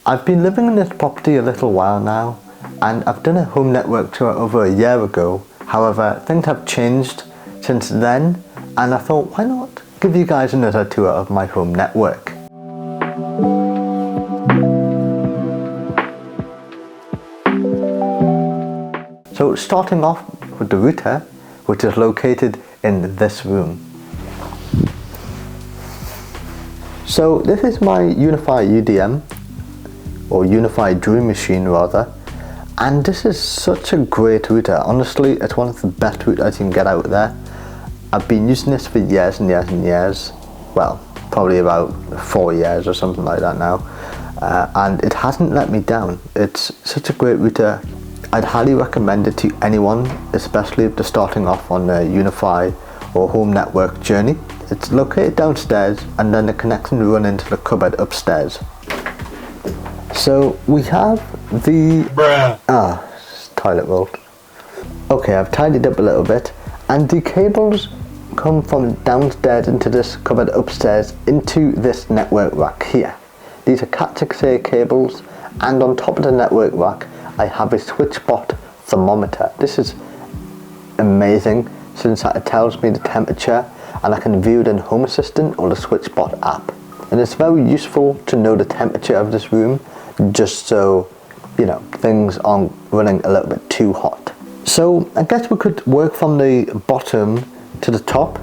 I've been living in this property a little while now, and I've done a home network tour over a year ago. However, things have changed since then, and I thought, why not give you guys another tour of my home network. So starting off with the router, which is located in this room. So this is my Unifi UDM, or Unifi Dream Machine rather, and this is such a great router. Honestly, it's one of the best routers you can get out there. I've been using this for years and years and years, well, probably about 4 years or something like that now, and it hasn't let me down. It's such a great router. I'd highly recommend it to anyone, especially if they're starting off on a Unifi or home network journey. It's located downstairs, and then the connections run into the cupboard upstairs. So we have the toilet roll. Okay, I've tidied up a little bit, and the cables come from downstairs into this cupboard upstairs into this network rack here. These are Cat 6A cables, and on top of the network rack I have a SwitchBot thermometer. This is amazing since it tells me the temperature, and I can view it in Home Assistant or the SwitchBot app. And it's very useful to know the temperature of this room, just so, you know, things aren't running a little bit too hot. So I guess we could work from the bottom to the top.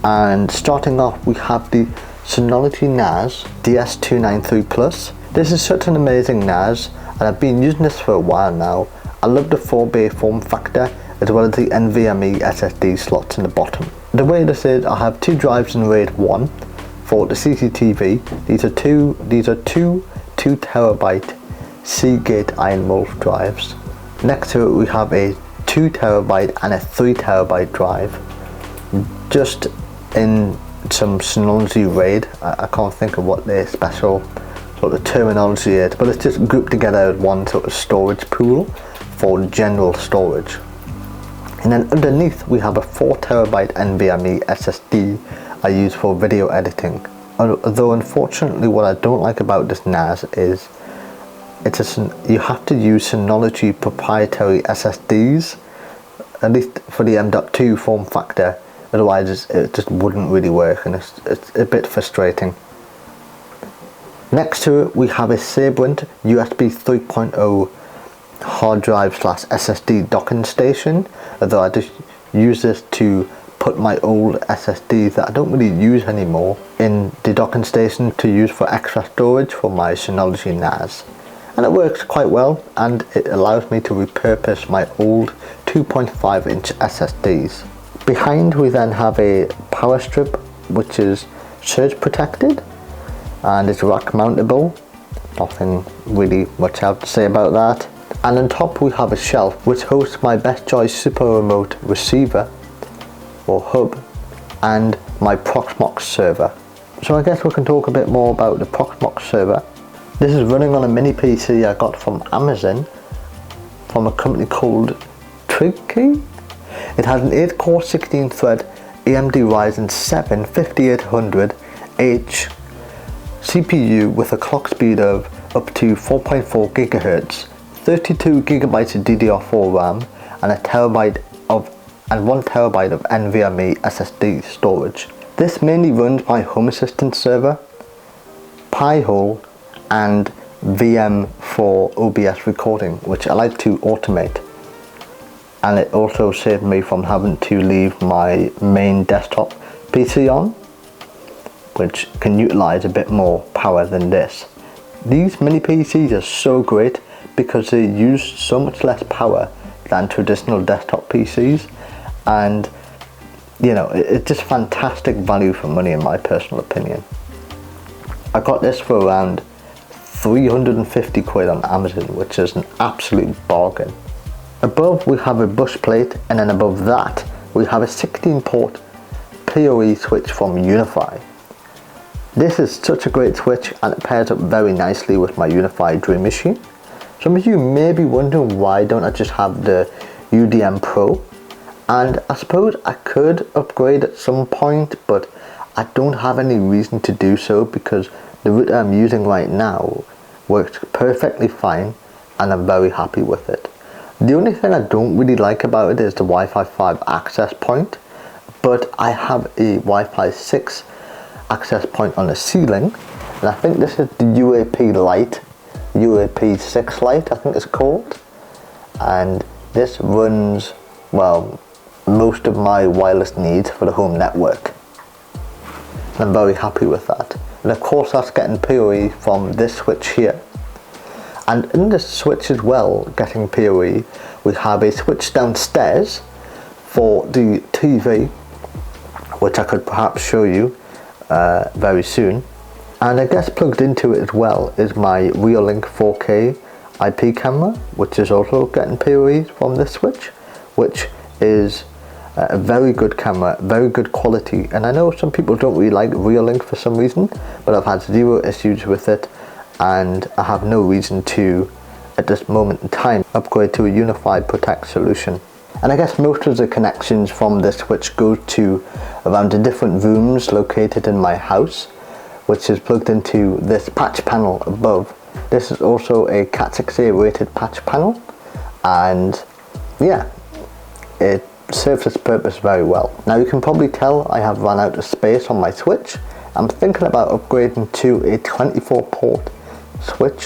And starting off, we have the Synology NAS DS218 Plus. This is such an amazing NAS, and I've been using this for a while now. I love the 4-bay form factor, as well as the NVMe SSD slots in the bottom. The way this is, I have 2 drives in RAID 1 for the CCTV. These are two 2TB Seagate Iron Wolf drives. Next to it we have a 2TB and a 3TB drive, just in some Synology RAID. I can't think of what their special sort of terminology is, but it's just grouped together as one sort of storage pool for general storage. And then underneath we have a 4TB NVMe SSD I use for video editing. Although unfortunately what I don't like about this NAS is you have to use Synology proprietary SSDs, at least for the M.2 form factor, otherwise it just wouldn't really work, and it's a bit frustrating. Next to it we have a Sabrent USB 3.0 hard drive / SSD docking station, although I just use this to put my old SSDs that I don't really use anymore in the docking station to use for extra storage for my Synology NAS. And it works quite well, and it allows me to repurpose my old 2.5-inch SSDs. Behind we then have a power strip which is surge protected and it's rack mountable. Nothing really much I have to say about that. And on top we have a shelf which hosts my Best Choice Super Remote receiver or hub and my Proxmox server. So I guess we can talk a bit more about the Proxmox server. This is running on a mini PC I got from Amazon from a company called Trigkey. It has an 8-core 16-thread AMD Ryzen 7 5800H CPU with a clock speed of up to 4.4 GHz, 32 GB of DDR4 RAM, and 1 TB of NVMe SSD storage. This mainly runs my Home Assistant server, Pi-hole, and VM for OBS recording, which I like to automate. And it also saved me from having to leave my main desktop PC on, which can utilize a bit more power than this. These mini PCs are so great because they use so much less power than traditional desktop PCs, and you know, it's just fantastic value for money in my personal opinion. I got this for around 350 quid on Amazon, which is an absolute bargain. Above we have a bush plate, and then above that we have a 16-port PoE switch from Unifi. This is such a great switch, and it pairs up very nicely with my Unifi Dream Machine. Some of you may be wondering, why don't I just have the UDM Pro? And I suppose I could upgrade at some point, but I don't have any reason to do so because the router I'm using right now works perfectly fine and I'm very happy with it. The only thing I don't really like about it is the Wi-Fi 5 access point, but I have a Wi-Fi 6 access point on the ceiling, and I think this is the UAP Lite, UAP 6 Lite I think it's called, and this runs, well, most of my wireless needs for the home network. And I'm very happy with that. And of course that's getting PoE from this switch here. And in this switch as well, getting PoE, we have a switch downstairs for the TV, which I could perhaps show you very soon. And I guess plugged into it as well is my Reolink 4K IP camera, which is also getting PoE from this switch, which is a very good camera, very good quality. And I know some people don't really like Reolink for some reason, but I've had zero issues with it, and I have no reason to, at this moment in time, upgrade to a unified Protect solution. And I guess most of the connections from this switch go to around the different rooms located in my house, which is plugged into this patch panel above. This is also a Cat6a rated patch panel, and yeah, it serves its purpose very well. Now you can probably tell I have run out of space on my switch. I'm thinking about upgrading to a 24 port switch,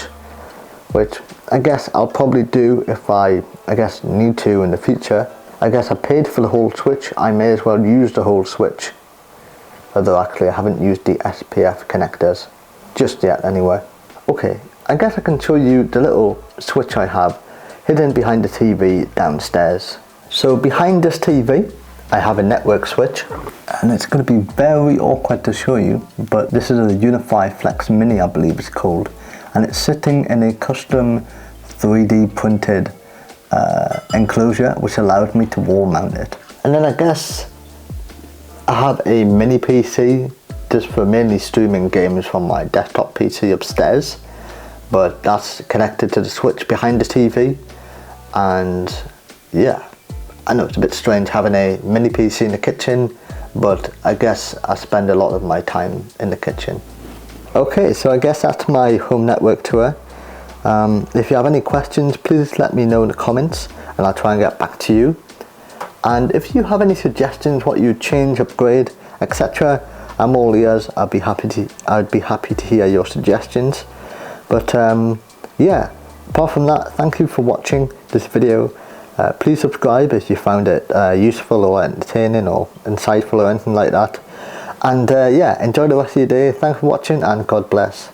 which I guess I'll probably do if I guess need to in the future. I guess I paid for the whole switch, I may as well use the whole switch. Although actually I haven't used the SPF connectors just yet anyway. Okay, I guess I can show you the little switch I have hidden behind the TV downstairs. So behind this TV I have a network switch, and it's going to be very awkward to show you, but this is a Unifi Flex Mini I believe it's called, and it's sitting in a custom 3D printed enclosure which allows me to wall mount it. And then I guess I have a mini PC just for mainly streaming games from my desktop PC upstairs, but that's connected to the switch behind the TV. And yeah, I know it's a bit strange having a mini PC in the kitchen, but I guess I spend a lot of my time in the kitchen. Okay, so I guess that's my home network tour. If you have any questions, please let me know in the comments and I'll try and get back to you. And if you have any suggestions, what you change, upgrade, etc., I'm all ears. I'd be happy to hear your suggestions. But yeah, apart from that, thank you for watching this video. Please subscribe if you found it useful or entertaining or insightful or anything like that. And yeah, enjoy the rest of your day. Thanks for watching and God bless.